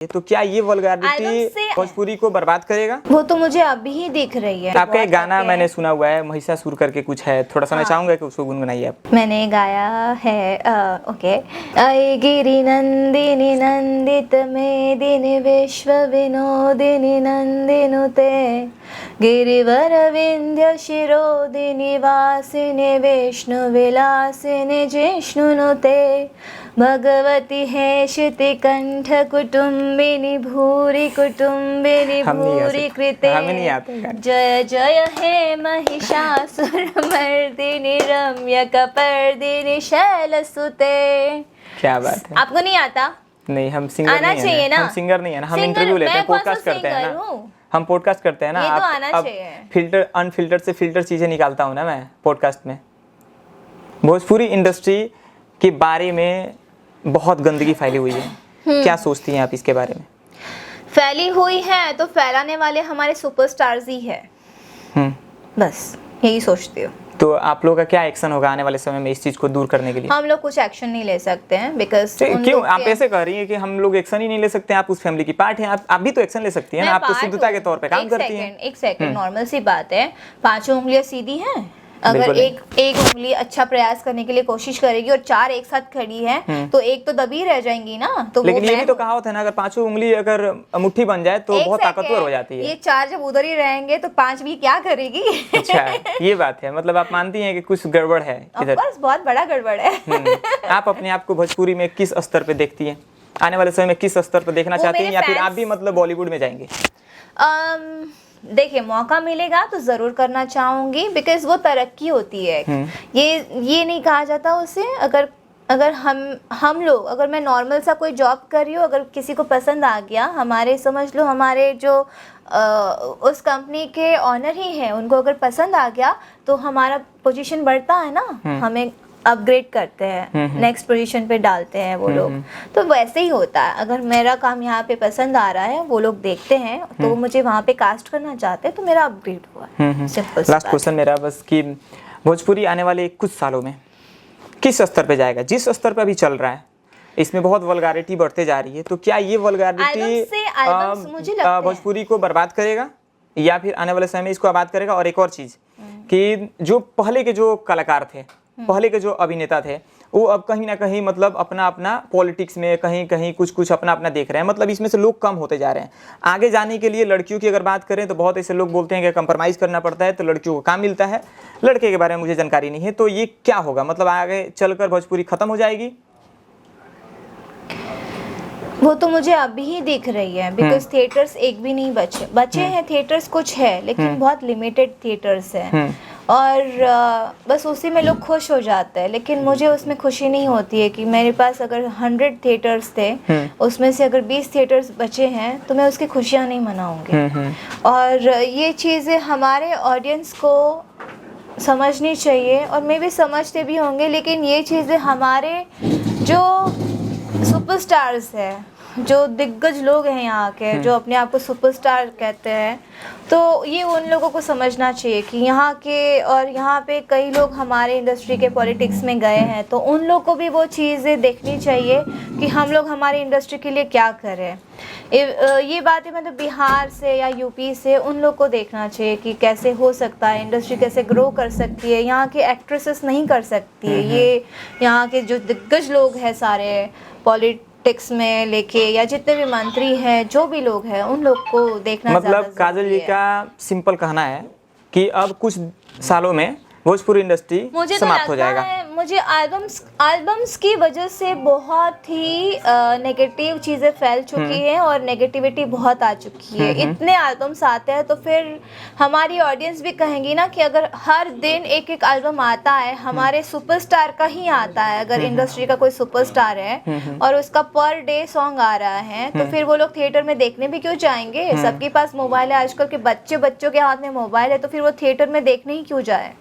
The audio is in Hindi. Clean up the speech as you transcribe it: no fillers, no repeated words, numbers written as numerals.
तो क्या ये वल्गैरिटी भोजपुरी को बर्बाद करेगा? वो तो मुझे अभी ही दिख रही है। आपका एक गाना मैंने सुना हुआ है, महिषासुर करके कुछ है, थोड़ा सा मैं चाहूंगा कि उसको गुनगुनाइए आप। मैंने गाया है ओके। अय गिरि नंदिनी नंदित मेदिनी विश्व विनोदिनी नंदिनुते गिरिवर विंध्य शिरोदिनी वासिनी विष्णु विलासिनी जिष्णुनुते भगवती हेशिति कंठ कुटुंबिनी भूरि कुटुंबिनी भूरि कृते जय जय हे महिषासुरमर्दिनी रम्य कपर्दिनी शैलसुते। क्या बात है। आपको नहीं आता? नहीं, हम सिंगर आना नहीं चाहिए है ना। हम सिंगर नहीं है ना, हम इंटरव्यू लेते हैं, पॉडकास्ट करते हैं ना, हम पॉडकास्ट करते हैं ना। ये तो आना चाहिए। फिल्टर अनफिल्टर्ड से फिल्टर चीजें निकालता हूँ ना मैं पॉडकास्ट में। भोजपुरी इंडस्ट्री के बारे में बहुत गंदगी फैली हुई है, क्या सोचती हैं आप इसके बारे में? फैली हुई है तो फैलाने वाले हमारे सुपरस्टार्स ही है, बस यही सोचती हूँ। तो आप लोगों का क्या एक्शन होगा आने वाले समय में इस चीज को दूर करने के लिए? हम लोग कुछ एक्शन नहीं ले सकते हैं बिकॉज क्यों आप ऐसे कह रही हैं कि हम लोग एक्शन ही नहीं ले सकते? आप उस फैमिली की पार्ट हैं, आप भी तो एक्शन ले सकती हैं ना। आप तो शुद्धता के तौर पे काम करती हैं। एक सेकंड नॉर्मल सी बात है, पांचों उंगलियां सीधी हैं। अगर एक उंगली अच्छा प्रयास करने के लिए कोशिश करेगी और चार एक साथ खड़ी है तो एक तो दबी रह जाएंगी ना। तो लेकिन ये भी तो कहावत है ना, अगर पांचों उंगली अगर मुट्ठी बन जाए तो बहुत ताकतवर हो जाती है। ये चार जब उधर ही रहेंगे तो पांच भी क्या करेगी? अच्छा, ये बात है। मतलब आप मानती हैं कि कुछ गड़बड़ है इधर? बहुत बड़ा गड़बड़ है। आप अपने आप को भोजपुरी में किस स्तर पे देखती हैं? आने वाले समय में किस स्तर पे देखना चाहती हैं, या फिर आप भी मतलब बॉलीवुड में जाएंगे? देखिए, मौका मिलेगा तो जरूर करना चाहूंगी बिकॉज वो तरक्की होती है। ये नहीं कहा जाता उसे, अगर हम लोग, अगर मैं नॉर्मल सा कोई जॉब कर रही हूँ, अगर किसी को पसंद आ गया, हमारे समझ लो हमारे जो उस कंपनी के ऑनर ही हैं, उनको अगर पसंद आ गया तो हमारा पोजीशन बढ़ता है ना, हमें अपग्रेड करते हैं, नेक्स्ट पोजीशन पे डालते हैं वो लोग। तो वैसे ही होता है, अगर मेरा काम यहाँ पे पसंद आ रहा है, वो लोग देखते हैं तो वो मुझे वहाँ पे कास्ट करना चाहते हैं, तो मेरा अपग्रेड हुआ। सिंपल। लास्ट क्वेश्चन मेरा बस कि भोजपुरी आने वाले कुछ सालों में किस स्तर पे जाएगा? जिस स्तर पे अभी चल रहा है इसमें बहुत वल्गैरिटी बढ़ते जा रही है, तो क्या ये वल्गैरिटी भोजपुरी को बर्बाद करेगा या फिर आने वाले समय में इसको आबाद करेगा? और एक और चीज कि जो पहले के जो कलाकार थे, पहले के जो अभिनेता थे, वो अब कहीं ना कहीं मतलब अपना अपना पॉलिटिक्स में कहीं कहीं कुछ अपना अपना देख रहे हैं। मतलब इसमें से लोग कम होते जा रहे हैं। आगे जाने के लिए लड़कियों की अगर बात करें तो बहुत ऐसे लोग बोलते हैं कि कंप्रोमाइज़ करना पड़ता है तो लड़कियों को काम मिलता है। लड़के के बारे में मुझे जानकारी नहीं है, तो ये क्या होगा? मतलब आगे चलकर भोजपुरी खत्म हो जाएगी? वो तो मुझे अभी ही दिख रही है बिकॉज थिएटर्स एक भी नहीं बचे हैं। थिएटर्स कुछ है लेकिन बहुत लिमिटेड थिएटर्स हैं और बस उसी में लोग खुश हो जाते हैं। लेकिन मुझे उसमें खुशी नहीं होती है कि मेरे पास अगर 100 थिएटर्स थे, उसमें से अगर 20 थिएटर्स बचे हैं तो मैं उसकी खुशियाँ नहीं मनाऊंगी। और ये चीज़ें हमारे ऑडियंस को समझनी चाहिए और मे भी समझते भी होंगे, लेकिन ये चीज़ें हमारे जो सुपरस्टार्स है, जो दिग्गज लोग हैं यहाँ के, जो अपने आप को सुपरस्टार कहते हैं, तो ये उन लोगों को समझना चाहिए कि यहाँ के, और यहाँ पे कई लोग हमारे इंडस्ट्री के पॉलिटिक्स में गए हैं, तो उन लोग को भी वो चीज़ें देखनी चाहिए कि हम लोग हमारी इंडस्ट्री के लिए क्या करें। ये बातें मतलब बिहार से या यूपी से उन लोग को देखना चाहिए कि कैसे हो सकता है, इंडस्ट्री कैसे ग्रो कर सकती है। यहाँ के एक्ट्रेसेस नहीं कर सकती है, ये यहाँ के जो दिग्गज लोग हैं सारे पॉलिटिक्स में लेके, या जितने भी मंत्री हैं, जो भी लोग हैं, उन लोग को देखना मतलब काजल जी का सिंपल कहना है कि अब कुछ सालों में भोजपुरी इंडस्ट्री समाप्त हो जाएगा। मुझे एल्बम्स की वजह से बहुत ही नेगेटिव चीज़ें फैल चुकी हैं और नेगेटिविटी बहुत आ चुकी है। इतने एल्बम्स आते हैं तो फिर हमारी ऑडियंस भी कहेंगी ना कि अगर हर दिन एक एक एल्बम आता है, हमारे सुपरस्टार का ही आता है, अगर इंडस्ट्री का कोई सुपरस्टार है और उसका पर डे सॉन्ग आ रहा है, तो फिर वो लोग थिएटर में देखने भी क्यों जाएंगे? सबके पास मोबाइल है आजकल के बच्चों के हाथ में मोबाइल है, तो फिर वो थिएटर में देखने ही क्यों जाए?